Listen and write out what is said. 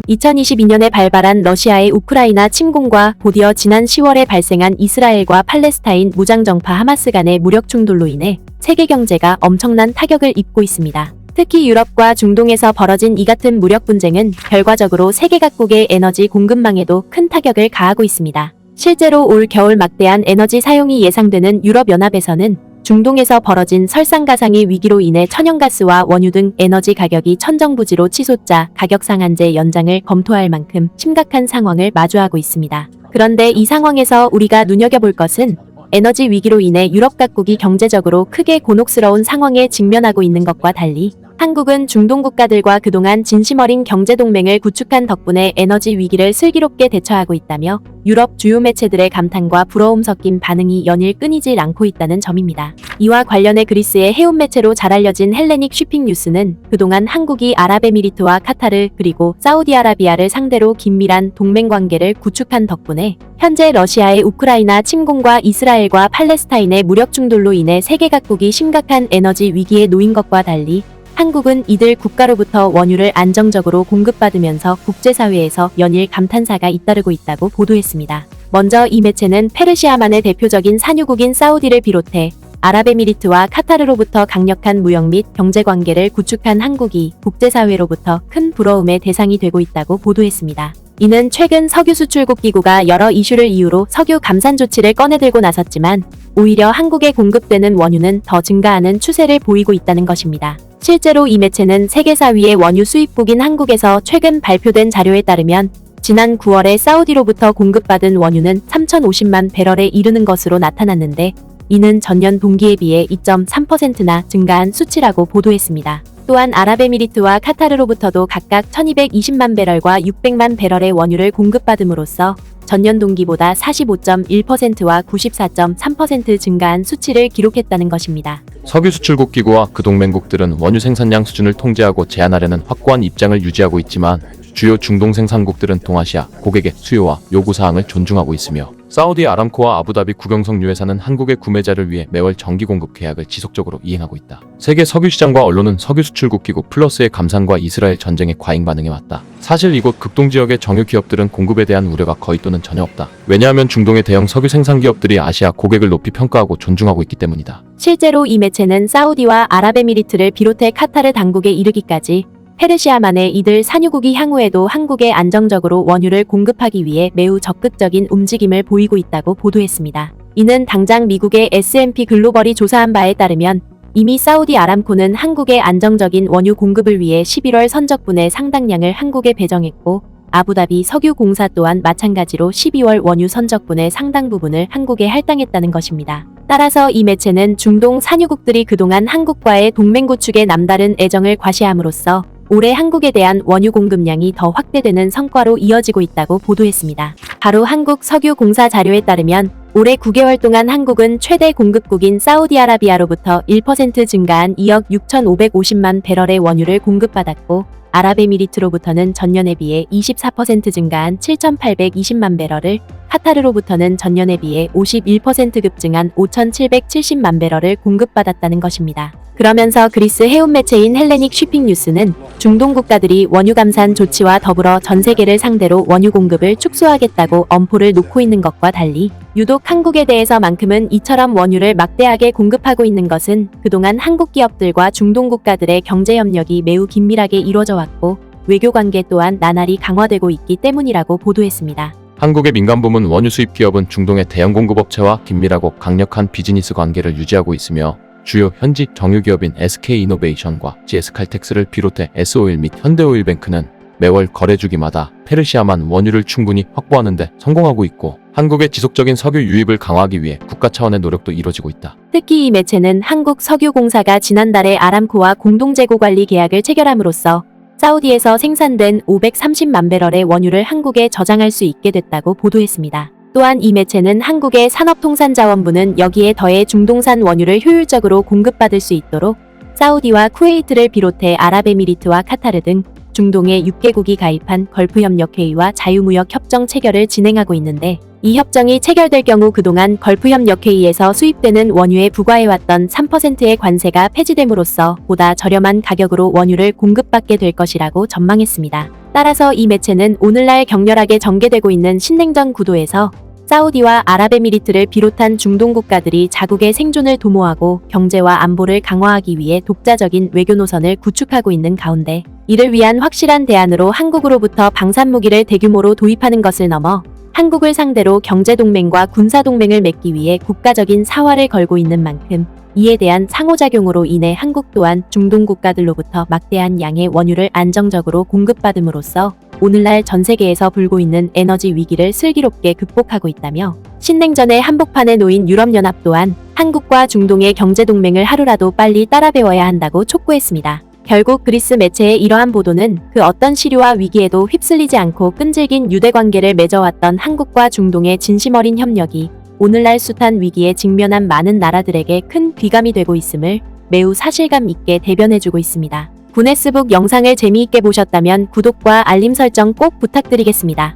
2022년에 발발한 러시아의 우크라이나 침공과 곧이어 지난 10월에 발생한 이스라엘과 팔레스타인 무장정파 하마스 간의 무력 충돌로 인해 세계 경제가 엄청난 타격을 입고 있습니다. 특히 유럽과 중동에서 벌어진 이 같은 무력 분쟁은 결과적으로 세계 각국의 에너지 공급망에도 큰 타격을 가하고 있습니다. 실제로 올 겨울 막대한 에너지 사용이 예상되는 유럽연합에서는 중동에서 벌어진 설상가상의 위기로 인해 천연가스와 원유 등 에너지 가격이 천정부지로 치솟자 가격 상한제 연장을 검토할 만큼 심각한 상황을 마주하고 있습니다. 그런데 이 상황에서 우리가 눈여겨볼 것은 에너지 위기로 인해 유럽 각국이 경제적으로 크게 곤혹스러운 상황에 직면하고 있는 것과 달리 한국은 중동 국가들과 그동안 진심 어린 경제동맹을 구축한 덕분에 에너지 위기를 슬기롭게 대처하고 있다며 유럽 주요 매체들의 감탄과 부러움 섞인 반응이 연일 끊이질 않고 있다는 점입니다. 이와 관련해 그리스의 해운 매체로 잘 알려진 헬레닉 쉬핑 뉴스는 그동안 한국이 아랍에미리트와 카타르 그리고 사우디아라비아를 상대로 긴밀한 동맹 관계를 구축한 덕분에 현재 러시아의 우크라이나 침공과 이스라엘과 팔레스타인의 무력 충돌로 인해 세계 각국이 심각한 에너지 위기에 놓인 것과 달리 한국은 이들 국가로부터 원유를 안정적으로 공급받으면서 국제사회에서 연일 감탄사가 잇따르고 있다고 보도했습니다. 먼저 이 매체는 페르시아만의 대표적인 산유국인 사우디를 비롯해 아랍에미리트와 카타르로부터 강력한 무역 및 경제관계를 구축한 한국이 국제사회로부터 큰 부러움의 대상이 되고 있다고 보도했습니다. 이는 최근 석유수출국 기구가 여러 이슈를 이유로 석유 감산 조치를 꺼내들고 나섰지만 오히려 한국에 공급되는 원유는 더 증가하는 추세를 보이고 있다는 것입니다. 실제로 이 매체는 세계 4위의 원유 수입국인 한국에서 최근 발표된 자료에 따르면 지난 9월에 사우디로부터 공급받은 원유는 3,050만 배럴에 이르는 것으로 나타났는데 이는 전년 동기에 비해 2.3%나 증가한 수치라고 보도했습니다. 또한 아랍에미리트와 카타르로부터도 각각 1,220만 배럴과 600만 배럴의 원유를 공급받음으로써 전년 동기보다 45.1%와 94.3% 증가한 수치를 기록했다는 것입니다. 석유 수출국 기구와 그 동맹국들은 원유 생산량 수준을 통제하고 제한하려는 확고한 입장을 유지하고 있지만 주요 중동 생산국들은 동아시아 고객의 수요와 요구사항을 존중하고 있으며 사우디 아람코와 아부다비 국영석 유회사는 한국의 구매자를 위해 매월 정기 공급 계약을 지속적으로 이행하고 있다. 세계 석유 시장과 언론은 석유 수출국 기구 플러스의 감산과 이스라엘 전쟁의 과잉 반응에 왔다. 사실 이곳 극동 지역의 정유 기업들은 공급에 대한 우려가 거의 또는 전혀 없다. 왜냐하면 중동의 대형 석유 생산 기업들이 아시아 고객을 높이 평가하고 존중하고 있기 때문이다. 실제로 이 매체는 사우디와 아랍에미리트를 비롯해 카타르 당국에 이르기까지 페르시아만의 이들 산유국이 향후에도 한국에 안정적으로 원유를 공급하기 위해 매우 적극적인 움직임을 보이고 있다고 보도했습니다. 이는 당장 미국의 S&P 글로벌이 조사한 바에 따르면 이미 사우디 아람코는 한국의 안정적인 원유 공급을 위해 11월 선적분의 상당량을 한국에 배정했고 아부다비 석유공사 또한 마찬가지로 12월 원유 선적분의 상당 부분을 한국에 할당했다는 것입니다. 따라서 이 매체는 중동 산유국들이 그동안 한국과의 동맹 구축에 남다른 애정을 과시함으로써 올해 한국에 대한 원유 공급량이 더 확대되는 성과로 이어지고 있다고 보도했습니다. 바로 한국석유공사 자료에 따르면 올해 9개월 동안 한국은 최대 공급국인 사우디아라비아로부터 1% 증가한 2억 6,550만 배럴의 원유를 공급받았고 아랍에미리트로부터는 전년에 비해 24% 증가한 7,820만 배럴을, 카타르로부터는 전년에 비해 51% 급증한 5,770만 배럴을 공급받았다는 것입니다. 그러면서 그리스 해운 매체인 헬레닉 쉬핑 뉴스는 중동 국가들이 원유 감산 조치와 더불어 전 세계를 상대로 원유 공급을 축소하겠다고 엄포를 놓고 있는 것과 달리 유독 한국에 대해서만큼은 이처럼 원유를 막대하게 공급하고 있는 것은 그동안 한국 기업들과 중동 국가들의 경제 협력이 매우 긴밀하게 이루어져 왔고 외교 관계 또한 나날이 강화되고 있기 때문이라고 보도했습니다. 한국의 민간부문 원유 수입 기업은 중동의 대형 공급업체와 긴밀하고 강력한 비즈니스 관계를 유지하고 있으며 주요 현지 정유기업인 SK이노베이션과 GS칼텍스를 비롯해 S오일 및 현대오일뱅크는 매월 거래 주기마다 페르시아만 원유를 충분히 확보하는 데 성공하고 있고 한국의 지속적인 석유 유입을 강화하기 위해 국가 차원의 노력도 이뤄지고 있다. 특히 이 매체는 한국석유공사가 지난달에 아람코와 공동재고관리 계약을 체결함으로써 사우디에서 생산된 530만 배럴의 원유를 한국에 저장할 수 있게 됐다고 보도했습니다. 또한 이 매체는 한국의 산업통산자원부는 여기에 더해 중동산 원유를 효율적으로 공급받을 수 있도록 사우디와 쿠웨이트를 비롯해 아랍에미리트와 카타르 등 중동의 6개국이 가입한 걸프협력회의와 자유무역협정 체결을 진행하고 있는데 이 협정이 체결될 경우 그동안 걸프협력회의에서 수입되는 원유에 부과해왔던 3%의 관세가 폐지됨으로써 보다 저렴한 가격으로 원유를 공급받게 될 것이라고 전망했습니다. 따라서 이 매체는 오늘날 격렬하게 전개되고 있는 신냉전 구도에서 사우디와 아랍에미리트를 비롯한 중동 국가들이 자국의 생존을 도모하고 경제와 안보를 강화하기 위해 독자적인 외교 노선을 구축하고 있는 가운데 이를 위한 확실한 대안으로 한국으로부터 방산무기를 대규모로 도입하는 것을 넘어 한국을 상대로 경제동맹과 군사동맹을 맺기 위해 국가적인 사활을 걸고 있는 만큼 이에 대한 상호작용으로 인해 한국 또한 중동 국가들로부터 막대한 양의 원유를 안정적으로 공급받음으로써 오늘날 전 세계에서 불고 있는 에너지 위기를 슬기롭게 극복하고 있다며 신냉전의 한복판에 놓인 유럽연합 또한 한국과 중동의 경제동맹을 하루라도 빨리 따라 배워야 한다고 촉구했습니다. 결국 그리스 매체의 이러한 보도는 그 어떤 시류와 위기에도 휩쓸리지 않고 끈질긴 유대관계를 맺어왔던 한국과 중동의 진심 어린 협력이 오늘날 숱한 위기에 직면한 많은 나라들에게 큰 귀감이 되고 있음을 매우 사실감 있게 대변해주고 있습니다. 구네스북 영상을 재미있게 보셨다면 구독과 알림 설정 꼭 부탁드리겠습니다.